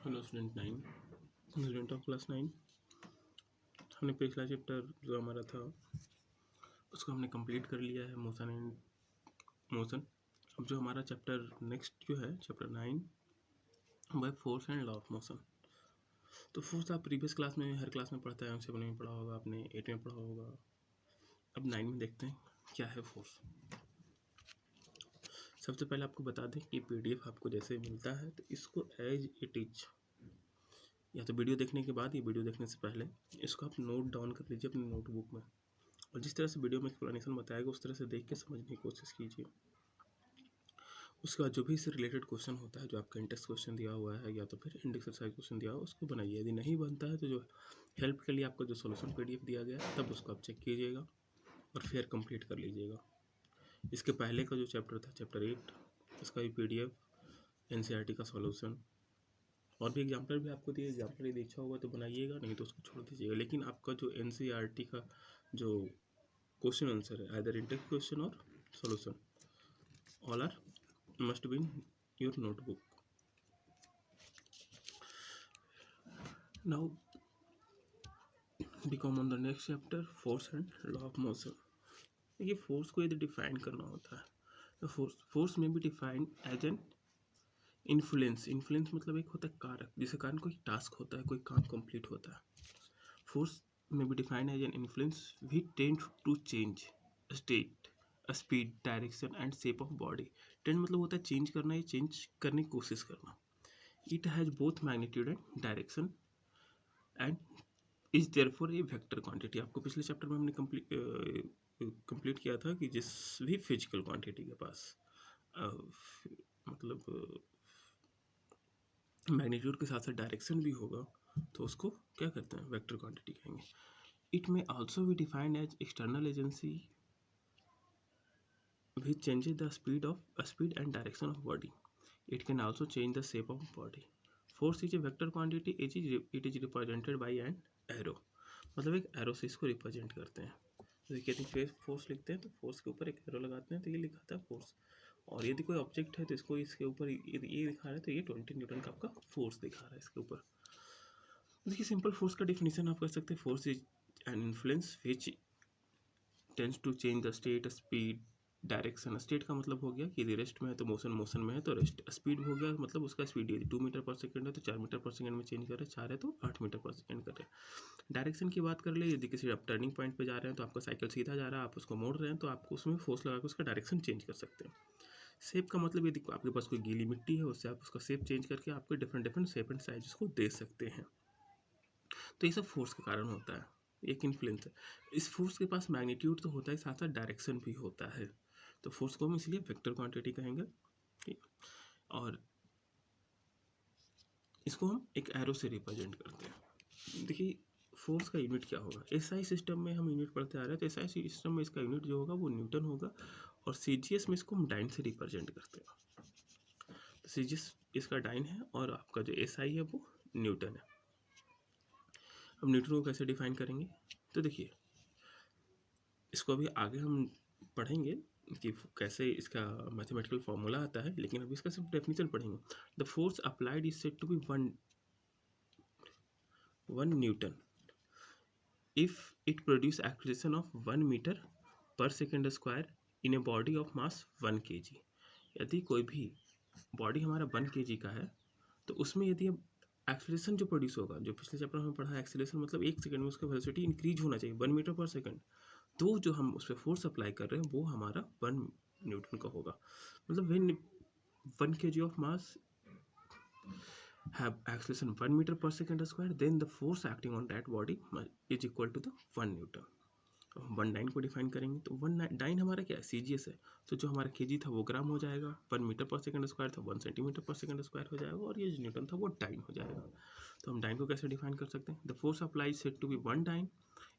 Hello student of class 9। हमने पिछला chapter जो हमारा था उसको हमने कंप्लीट कर लिया है, मोशन एंड मोशन। अब जो हमारा चैप्टर नेक्स्ट जो है chapter 9 by force and law of motion. तो फोर्स आप प्रीवियस क्लास में हर क्लास में पढ़ता है, 7 में पढ़ा होगा, आपने 8 में पढ़ा होगा। अब 9 में देखते हैं क्या है फोर्स। सबसे पहले आपको बता दें कि PDF आपको जैसे मिलता है तो इसको एज इट इज, या तो वीडियो देखने के बाद या वीडियो देखने से पहले इसको आप नोट डाउन कर लीजिए अपने नोटबुक में, और जिस तरह से वीडियो में एक्सप्लेनेशन बताएगा उस तरह से देख के समझने की कोशिश कीजिए। उसके बाद जो भी इससे रिलेटेड क्वेश्चन होता है, जो आपका इंटेक्स क्वेश्चन दिया हुआ है या तो फिर इंड एक्सरसाइज क्वेश्चन दिया हुआ है, उसको बनाइए। यदि नहीं बनता है तो जो हेल्प के लिए आपको जो सोल्यूशन PDF दिया गया है तब उसको आप चेक कीजिएगा और फिर कंप्लीट कर लीजिएगा। इसके पहले का जो चैप्टर था चैप्टर 8, इसका भी PDF NCERT का सॉल्यूशन और भी एग्जाम्पल भी आपको दिए। एग्जाम्पल यदि इच्छा होगा तो बनाइएगा, नहीं तो उसको छोड़ दीजिएगा। लेकिन आपका जो NCERT का जो क्वेश्चन आंसर है, आइदर इंटेक्स क्वेश्चन और solution, all are must be in your notebook. Now we come on the next chapter, force and law of motion. देखिए, फोर्स को यदि डिफाइन करना होता है तो फोर्स में भी define as an influence. Influence मतलब एक होता है कारक, जिसके कारण कोई टास्क होता है, कोई काम कंप्लीट होता है। फोर्स में भी define as an influence we tend to change state, speed, direction and shape of body. Tend मतलब होता है चेंज करना या चेंज करने की कोशिश करना। It has both magnitude and direction and is therefore A vector quantity. आपको पिछले चैप्टर में हमने कंप्लीट किया था कि जिस भी फिजिकल क्वांटिटी के पास मतलब मैग्नीट्यूड के साथ साथ डायरेक्शन भी होगा तो उसको क्या कहते हैं, वेक्टर क्वांटिटी कहेंगे। It may also be defined as external agency which changes the speed and direction of body. It can also change the shape of body. Force is a vector quantity. It is represented by an arrow. मतलब एक arrow से इसको represent करते हैं। तो कहते हैं force लिखते हैं तो फोर्स के ऊपर एक एरो लगाते हैं तो ये लिखा था फोर्स। और यदि कोई ऑब्जेक्ट है तो इसको इसके ऊपर ये दिखा रहा है तो ये 20 न्यूटन का आपका फोर्स दिखा रहा है इसके ऊपर। देखिए, सिंपल फोर्स का डेफिनेशन आप कर सकते हैं। Force is an influence which tends to change the state, speed, direction. State का मतलब हो गया कि यदि रेस्ट में है तो मोशन में है तो रेस्ट। स्पीड हो गया मतलब उसका स्पीड यदि 2 मीटर पर सेकंड है तो 4 मीटर पर सेकंड में चेंज कर रहे हैं, 4 है तो 8 मीटर पर सेकंड कर रहे हैं। डायरेक्शन की बात कर ले, यदि किसी आप टर्निंग पॉइंट पे जा रहे हैं तो आपका साइकिल सीधा जा रहा है, आप उसको मोड़ रहे हैं तो आपको उसमें फोर्स लगा के उसका डायरेक्शन चेंज कर सकते हैं। शेप का मतलब यदि आपके पास कोई गीली मिट्टी है उससे आप उसका शेप चेंज करके आपको डिफरेंट शेप एंड साइज को दे सकते हैं। तो ये सब फोर्स के कारण होता है, एक इन्फ्लुएंस है। इस फोर्स के पास मैग्नीट्यूड तो होता है, साथ साथ डायरेक्शन भी होता है। तो फोर्स को हम इसलिए वेक्टर क्वांटिटी कहेंगे। ठीक, और इसको हम एक एरो से रिप्रेजेंट करते हैं। देखिए, फोर्स का यूनिट क्या होगा। SI सिस्टम में हम यूनिट पढ़ते आ रहे हैं तो SI सिस्टम में इसका यूनिट जो होगा वो न्यूटन होगा, और CGS में इसको हम डाइन से रिप्रेजेंट करते हैं। तो CGS इसका डाइन है और आपका जो SI है वो न्यूटन है। अब न्यूटन को कैसे डिफाइन करेंगे, तो देखिए इसको अभी आगे हम पढ़ेंगे कि कैसे इसका मैथमेटिकल फॉर्मूला आता है, लेकिन अभी इसका सिर्फ डेफिनेशन पढ़ेंगे। The force applied is said to be 1 newton if it produce acceleration of 1 metre per second square in a body of mass 1 kg। यदि कोई भी बॉडी हमारा 1 kg का है तो उसमें यदि अब एक्सीलरेशन जो प्रोड्यूस होगा, जो पिछले चैप्टर में पढ़ा है, एक्सीलरेशन मतलब 1 सेकंड में उसका वेलोसिटी इंक्रीज होना चाहिए 1 मीटर पर सेकंड, तो जो हम उस पर फोर्स अप्लाई कर रहे हैं वो हमारा 1 न्यूटन का होगा। मतलब when 1 kg of mass have acceleration 1 meter per second square, then the force acting on that body is equal to the 1 Newton. One dyne को डिफाइन करेंगे तो वन डाइन हमारा क्या है, CGS है। तो जो हमारा kg था वो ग्राम हो जाएगा, 1 मीटर पर सेकंड स्क्वायर था 1 सेंटीमीटर पर सेकंड स्क्वायर हो जाएगा, और ये जो न्यूटन था वो डाइन हो जाएगा। तो हम डाइन को कैसे डिफाइन कर सकते हैं, the force apply said to be 1 dyne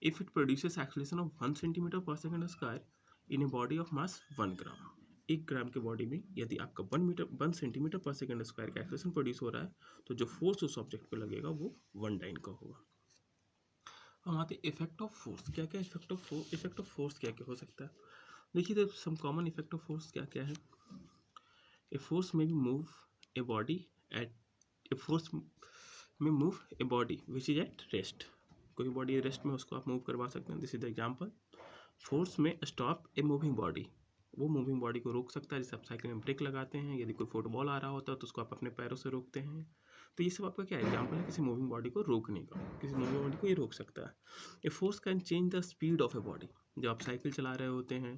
if it produces acceleration of 1 centimetre per second square in a body of mass 1 gram. 1 gram के बॉडी में यदि आपका 1 सेंटीमीटर पर सेकंड स्क्वायर का एक्सीलरेशन प्रोड्यूस हो रहा है तो जो फोर्स उस ऑब्जेक्ट पे लगेगा वो 1 डाइन का होगा। हम आते इफेक्ट ऑफ फोर्स। क्या क्या इफेक्ट ऑफ फोर्स क्या क्या हो सकता है। देखिए, तो some common effect of force क्या क्या है। A force may be move a body at a force may move a body which is at rest, कोई बॉडी रेस्ट में उसको आप मूव करवा सकते हैं। This is the example. Force may stop a moving body, वो moving body को रोक सकता है। जैसे आप साइकिल में ब्रेक लगाते हैं, यदि कोई फुटबॉल आ रहा होता है तो उसको आप अपने पैरों से रोकते हैं। तो ये सब आपका क्या एग्जाम्पल है किसी मूविंग बॉडी को रोकने का, किसी मूविंग बॉडी को ये रोक सकता है। A force can change the speed of a body. जब आप साइकिल चला रहे होते हैं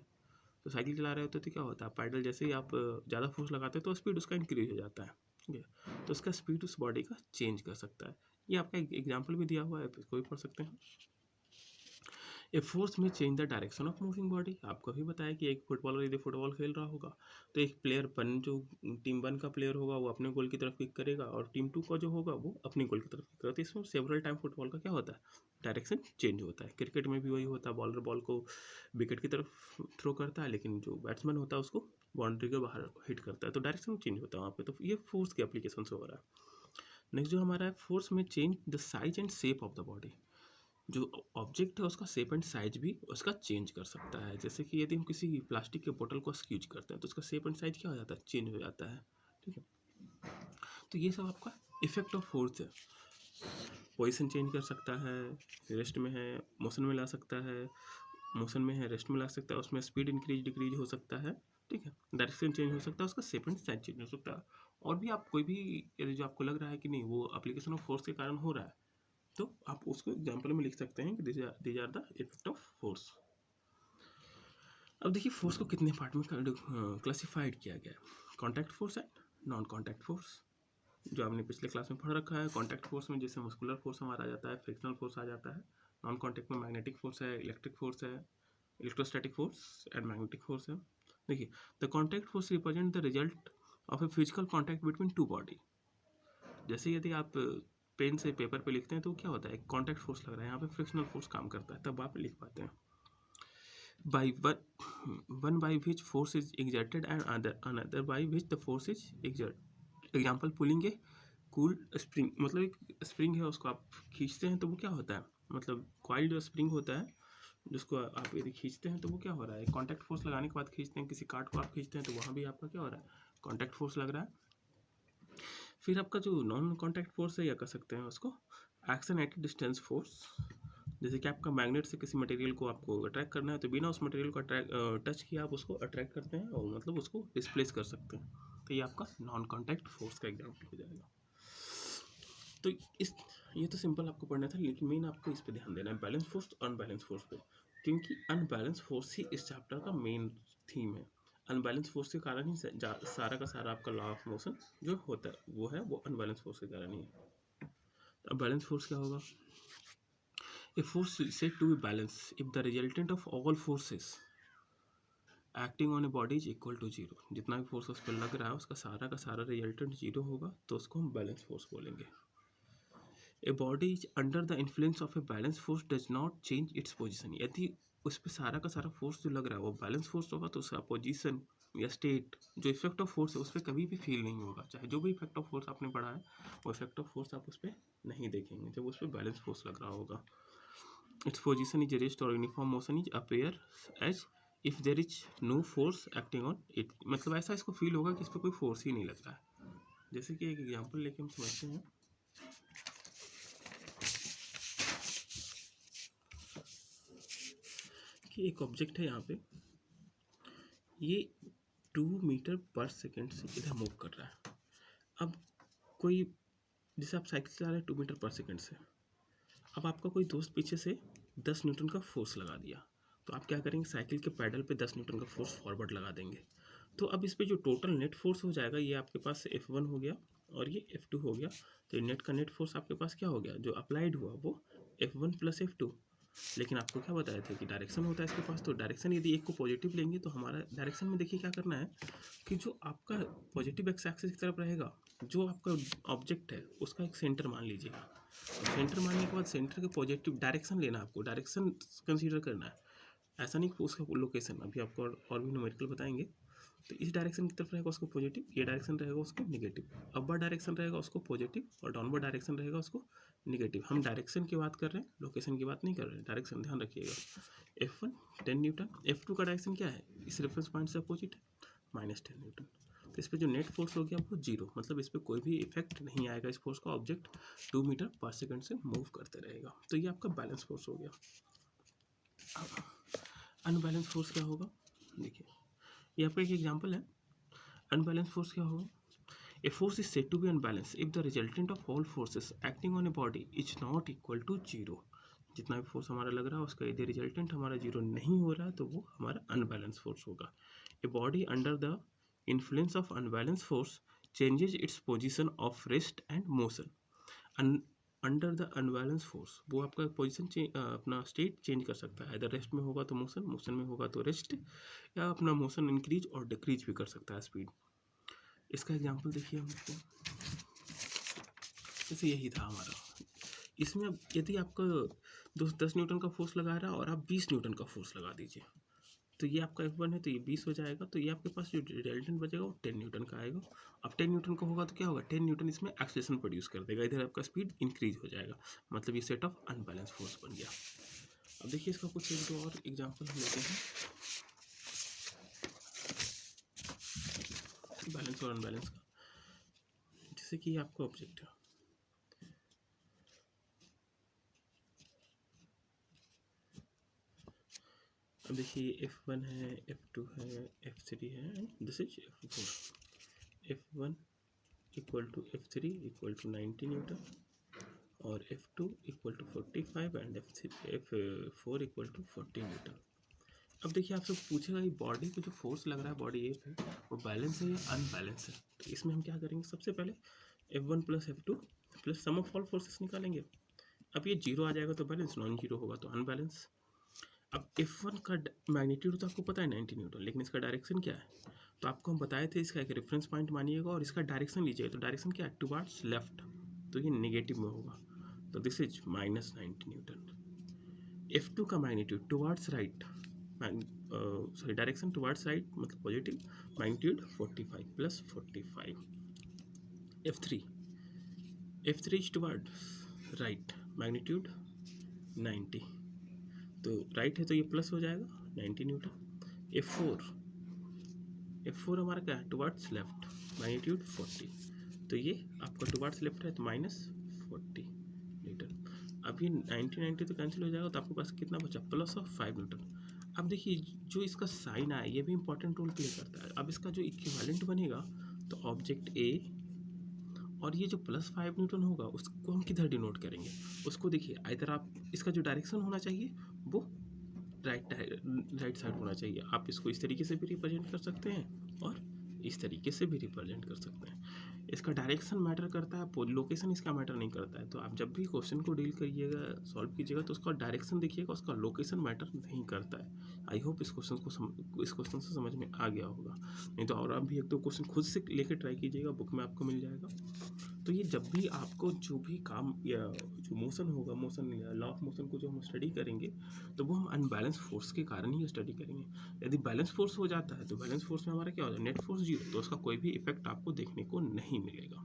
तो साइकिल चला रहे होते हैं तो क्या होता है, पैडल जैसे ही आप ज़्यादा फोर्स लगाते हैं तो स्पीड उसका इंक्रीज हो जाता है, ठीक है। तो उसका स्पीड उस बॉडी का चेंज कर सकता है। ये आपका एग्जाम्पल भी दिया हुआ है, इसको भी पढ़ सकते हैं। ए फोर्स में change the direction of moving body, आपको भी बताया कि एक फुटबॉलर यदि फुटबॉल खेल रहा होगा तो एक प्लेयर वन, जो टीम वन का प्लेयर होगा वो अपने गोल की तरफ किक करेगा और टीम टू का जो होगा वो अपने गोल की तरफ किक करेगा। तो इसमें सेवरल टाइम फुटबॉल का क्या होता है, डायरेक्शन चेंज होता है। क्रिकेट में भी वही होता है, बॉलर बॉल को विकेट की तरफ थ्रो करता है लेकिन जो बैट्समैन होता है उसको बाउंड्री के बाहर हिट करता है, तो डायरेक्शन चेंज होता है वहाँ पे। तो ये फोर्स के एप्लीकेशन से हो रहा है। नेक्स्ट जो हमारा है, फोर्स में change the size and shape of the body, जो ऑब्जेक्ट है उसका शेप एंड साइज भी उसका चेंज कर सकता है। जैसे कि यदि हम किसी प्लास्टिक के बोतल को स्क्यूज करते हैं तो उसका शेप एंड साइज क्या हो जाता है, चेंज हो जाता है, ठीक है। तो ये सब आपका इफेक्ट ऑफ फोर्स है। पोजीशन चेंज कर सकता है, रेस्ट में है मोशन में ला सकता है, मोशन में है रेस्ट में ला सकता है, उसमें स्पीड इंक्रीज डिक्रीज हो सकता है, ठीक है। डायरेक्शन चेंज हो सकता है, उसका शेप एंड साइज चेंज हो सकता है। और भी आप कोई भी यदि जो आपको लग रहा है कि नहीं वो एप्लीकेशन ऑफ फोर्स के कारण हो रहा है तो आप उसको एग्जाम्पल में लिख सकते हैं कि these are the effect of force. अब देखिए फोर्स को कितने पार्ट में क्लासिफाइड किया गया है, contact force and non contact force, जो आपने पिछले क्लास में पढ़ रखा है। कॉन्टैक्ट फोर्स में जैसे मस्कुलर फोर्स हमारा आ जाता है, फ्रिक्शनल फोर्स आ जाता है। नॉन कॉन्टैक्ट में मैग्नेटिक फोर्स है, इलेक्ट्रिक फोर्स है, electrostatic force and magnetic force है। देखिए the contact force represent the result of a physical contact between two body. जैसे यदि आप पेन से पेपर पे लिखते हैं तो क्या होता है, एक कॉन्टैक्ट फोर्स लग रहा है, यहाँ पे फ्रिक्शनल फोर्स काम करता है, तब आप लिख पाते हैं। By one by which force is exerted and another by which the force is exert. Example pulling a cool spring, मतलब एक स्प्रिंग है उसको आप खींचते हैं तो वो क्या होता है, मतलब कॉइल जो स्प्रिंग होता है जिसको आप यदि खींचते हैं तो वो क्या हो रहा है, कॉन्टैक्ट फोर्स लगाने के बाद खींचते हैं, किसी कार्ड को आप खींचते हैं तो वहाँ भी आपका क्या हो रहा है, कॉन्टैक्ट फोर्स लग रहा है। फिर आपका जो नॉन कॉन्टैक्ट फोर्स है या कह सकते हैं उसको एक्शन एट डिस्टेंस फोर्स। जैसे कि आपका मैग्नेट से किसी मटेरियल को आपको अट्रैक्ट करना है तो बिना उस मटेरियल को टच किया आप उसको अट्रैक्ट करते हैं और मतलब उसको डिस्प्लेस कर सकते हैं, तो ये आपका नॉन कॉन्टैक्ट फोर्स का एग्जाम्पल हो जाएगा। तो इस ये तो सिंपल आपको पढ़ना था, लेकिन मेन आपको इस पर ध्यान देना है, बैलेंस फोर्स अनबैलेंस फोर्स पे, क्योंकि अनबैलेंस फोर्स ही इस चैप्टर का मेन थीम है। अनबैलेंस फोर्स के कारण ही सारा का सारा आपका लॉ ऑफ मोशन जो होता है वो अनबैलेंस फोर्स के कारण ही है। अब बैलेंस फोर्स क्या होगा, a force said to be balance if the resultant of all forces acting on a body is equal to zero. जितना भी फोर्स उस पर लग रहा है उसका सारा रिजल्टेंट जीरो होगा तो उसको हम बैलेंस फोर्स बोलेंगे। ए body is under the influence of a balance force does not change its position. यदि उस पर सारा का सारा फोर्स जो लग रहा है वो बैलेंस फोर्स होगा तो उसका पोजीशन या स्टेट जो इफेक्ट ऑफ फोर्स है उस पर कभी भी फील नहीं होगा। चाहे जो भी इफेक्ट ऑफ फोर्स आपने पढ़ा है वो इफेक्ट ऑफ फोर्स आप उस पर नहीं देखेंगे जब उस पर बैलेंस फोर्स लग रहा होगा। इट्स पोजीशन इज रेस्ट और uniform motion is appear as if there is no force acting on it. मतलब ऐसा इसको फील होगा कि इस पर कोई फोर्स ही नहीं लग रहा है। जैसे कि एक एग्जाम्पल लेके हम समझते हैं कि एक ऑब्जेक्ट है यहाँ पे, ये 2 मीटर पर सेकेंड से इधर मूव कर रहा है। अब कोई जैसे आप साइकिल चला रहे हैं 2 मीटर पर सेकेंड से, अब आपका कोई दोस्त पीछे से 10 न्यूटन का फोर्स लगा दिया तो आप क्या करेंगे, साइकिल के पैडल पे 10 न्यूटन का फोर्स फॉरवर्ड लगा देंगे। तो अब इस पे जो टोटल नेट फोर्स हो जाएगा ये आपके पास F1 हो गया और ये F2 हो गया। तो नेट का नेट फोर्स आपके पास क्या हो गया, जो अप्लाइड हुआ वो F1 प्लस F2। लेकिन आपको क्या बताया था कि डायरेक्शन होता है इसके पास, तो डायरेक्शन यदि एक को पॉजिटिव लेंगे तो हमारा डायरेक्शन में देखिए क्या करना है कि जो आपका पॉजिटिव एक्स एक्सिस की तरफ रहेगा, जो आपका ऑब्जेक्ट है उसका एक सेंटर मान लीजिएगा। सेंटर मानने के बाद सेंटर के पॉजिटिव डायरेक्शन लेना, आपको डायरेक्शन कंसीडर करना है, ऐसा नहीं कि उसका लोकेशन। अभी आपको और भी न्यूमेरिकल बताएंगे। तो इस डायरेक्शन की तरफ रहेगा उसको पॉजिटिव, ये डायरेक्शन रहेगा उसको नेगेटिव, अपवर्ड डायरेक्शन रहेगा उसको पॉजिटिव और डाउनवर्ड डायरेक्शन रहेगा उसको नेगेटिव। हम डायरेक्शन की बात कर रहे हैं, लोकेशन की बात नहीं कर रहे हैं। डायरेक्शन ध्यान रखिएगा। F1 10 न्यूटन, F2 का डायरेक्शन क्या है, इस रेफरेंस पॉइंट से अपोजिट है -10 न्यूटन। तो इस पर जो नेट फोर्स हो गया वो जीरो, मतलब इस पर कोई भी इफेक्ट नहीं आएगा इस फोर्स का, ऑब्जेक्ट 2 मीटर पर सेकंड से मूव करते रहेगा। तो ये आपका बैलेंस फोर्स हो गया। अनबैलेंस फोर्स क्या होगा, देखिए ये आपका एक एग्जांपल है। अनबैलेंस फोर्स क्या होगा, a force is said to be unbalance if the resultant of all forces acting on a body is not equal to zero. जितना भी फोर्स हमारा लग रहा है उसका यदि रिजल्टेंट हमारा जीरो नहीं हो रहा है तो वो हमारा अनबैलेंस फोर्स होगा। A body under the influence of unbalance force changes its position of rest and motion. Under the unbalance force वो आपका पोजिशन अपना स्टेट चेंज कर सकता है, अगर रेस्ट में होगा तो मोशन, मोशन में होगा तो रेस्ट, या अपना मोशन इंक्रीज और डिक्रीज भी कर सकता है स्पीड। इसका एग्जांपल देखिए हम इसको, जैसे यही था हमारा, इसमें अब यदि आपका 10 न्यूटन का फोर्स लगा रहा है और आप 20 न्यूटन का फोर्स लगा दीजिए, तो ये आपका F1 है तो ये 20 हो जाएगा, तो ये आपके पास जो रिजल्टेंट बचेगा वो 10 न्यूटन का आएगा। अब 10 न्यूटन का होगा तो क्या होगा, 10 न्यूटन इसमें एक्सेलेरेशन प्रोड्यूस कर देगा, इधर आपका स्पीड इंक्रीज हो जाएगा, मतलब ये सेट ऑफ अनबैलेंस फोर्स बन गया। अब देखिए इसका कुछ एक दो और एग्जांपल हम लेते हैं बैलेंस और अनबैलेंस का। जैसे कि आपका ऑब्जेक्ट है, अब देखिए F1 है, F2 है, F3 है and this is F4। F1 equal to F3 equal to 90 newton और F2 equal to 45 and F4 equal to 40 newton. अब देखिए आपसे पूछेगा कि बॉडी को जो फोर्स लग रहा है बॉडी ए पे वो बैलेंस है या अनबैलेंस है, तो इसमें हम क्या करेंगे, सबसे पहले F1 plus F2 plus sum of all forces निकालेंगे। अब ये जीरो आ जाएगा तो बैलेंस, नॉन जीरो होगा तो अनबैलेंस। अब F1 का मैग्नीट्यूड तो आपको पता है 90 न्यूटन, लेकिन इसका डायरेक्शन क्या है, तो आपको हम बताए थे इसका एक रेफरेंस पॉइंट मानिएगा और इसका डायरेक्शन लीजिएगा, तो डायरेक्शन क्या है, टुवर्ड्स लेफ्ट, तो ये नेगेटिव में होगा, तो this is minus 90 newton. F2 का magnitude towards right, sorry direction towards right मतलब positive, magnitude 45 plus 45। F3 is towards right, magnitude 90, तो राइट है तो ये प्लस हो जाएगा 90 न्यूटन। F4 हमारा क्या है, टुवर्ड्स लेफ्ट, मैग्नीट्यूड 40, तो ये आपका टुवर्ड्स लेफ्ट है तो माइनस 40 न्यूटन। अब ये 90 तो कैंसिल हो जाएगा, तो आपके पास कितना बचा, प्लस ऑफ 5 न्यूटन। अब देखिए जो इसका साइन आया ये भी इंपॉर्टेंट रोल प्ले करता है। अब इसका जो इक्विवेलेंट बनेगा तो ऑब्जेक्ट ए और ये जो प्लस 5 न्यूटन होगा उसको हम किधर डिनोट करेंगे, उसको देखिए इधर आप, इसका जो डायरेक्शन होना चाहिए वो राइट साइड होना चाहिए। आप इसको इस तरीके से भी रिप्रेजेंट कर सकते हैं और इस तरीके से भी रिप्रेजेंट कर सकते हैं। इसका डायरेक्शन मैटर करता है, लोकेशन इसका मैटर नहीं करता है। तो आप जब भी क्वेश्चन को डील करिएगा, सॉल्व कीजिएगा, तो उसका डायरेक्शन देखिएगा, उसका लोकेशन मैटर नहीं करता है। आई होप इस क्वेश्चन से समझ में आ गया होगा, नहीं तो और आप भी एक दो क्वेश्चन खुद से लेकर ट्राई कीजिएगा, बुक में आपको मिल जाएगा। तो ये जब भी आपको जो भी काम या जो मोशन होगा, मोशन लॉ ऑफ मोशन को जो हम स्टडी करेंगे तो वो हम अनबैलेंस फोर्स के कारण ही स्टडी करेंगे। यदि बैलेंस फोर्स हो जाता है तो बैलेंस फोर्स में हमारा क्या हो जाए, नेट फोर्स जीरो, तो उसका कोई भी इफेक्ट आपको देखने को नहीं मिलेगा।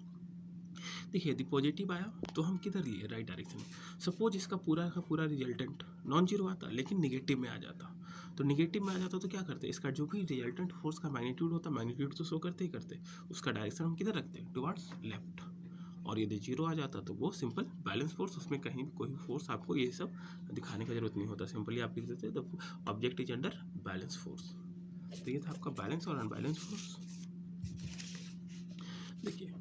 देखिए यदि पॉजिटिव आया तो हम किधर लिए, राइट डायरेक्शन में। सपोज इसका पूरा का पूरा रिजल्टेंट नॉन जीरो आता लेकिन निगेटिव में आ जाता, तो निगेटिव में आ जाता तो क्या करते, इसका जो भी रिजल्टेंट फोर्स का मैग्नीट्यूड होता, मैग्नीट्यूड तो शो करते ही करते, उसका डायरेक्शन हम किधर रखते, टुवर्ड्स लेफ्ट। और यदि जीरो आ जाता तो वो सिंपल बैलेंस फोर्स, उसमें कहीं भी कोई फोर्स आपको ये सब दिखाने का जरूरत नहीं होता, सिंपली आप लिख देते the object is under balance force. तो ये था आपका बैलेंस और अनबैलेंस फोर्स। देखिए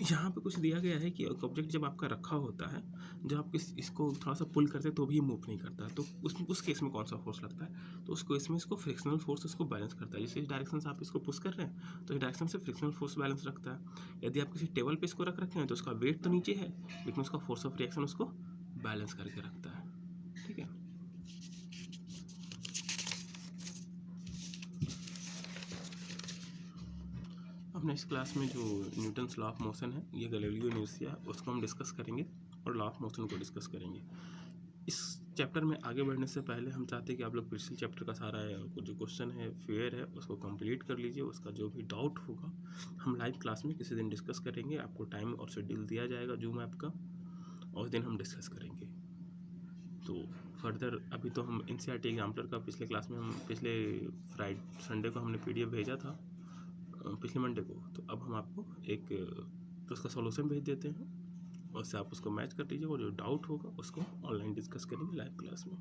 यहाँ पे कुछ दिया गया है कि ऑब्जेक्ट जब आपका रखा होता है, जब आप इसको थोड़ा सा पुल करते हैं तो भी मूव नहीं करता है, तो उस केस में कौन सा फोर्स लगता है, तो उस केस में इसको फ्रिक्शनल फोर्स इसको बैलेंस करता है। जैसे इस डायरेक्शन से आप इसको पुश कर रहे हैं तो इस डायरेक्शन से फ्रिक्शनल फोर्स बैलेंस रखता है। यदि आप किसी टेबल पे इसको रख रखे हैं तो उसका वेट तो नीचे है लेकिन उसका फोर्स ऑफ रिएक्शन उसको बैलेंस करके रखता है, ठीक है। अब नेक्स्ट क्लास में जो न्यूटन्स लॉ ऑफ मोशन है, ये गैलीलियो इनर्शिया है, उसको हम डिस्कस करेंगे और लॉ ऑफ मोशन को डिस्कस करेंगे। इस चैप्टर में आगे बढ़ने से पहले हम चाहते हैं कि आप लोग पिछले चैप्टर का सारा जो क्वेश्चन है फेयर है उसको कंप्लीट कर लीजिए। उसका जो भी डाउट होगा हम लाइव क्लास में किसी दिन डिस्कस करेंगे, आपको टाइम और शेड्यूल दिया जाएगा जूम ऐप का, और उस दिन हम डिस्कस करेंगे। तो फर्दर अभी तो हम NCERT एग्जाम्पलर का पिछले क्लास में हम पिछले संडे को हमने PDF भेजा था, पिछले मंडे को। तो अब हम आपको एक तो उसका सॉल्यूशन भेज देते हैं, उससे आप उसको मैच कर लीजिए और जो डाउट होगा उसको ऑनलाइन डिस्कस करेंगे लाइव क्लास में।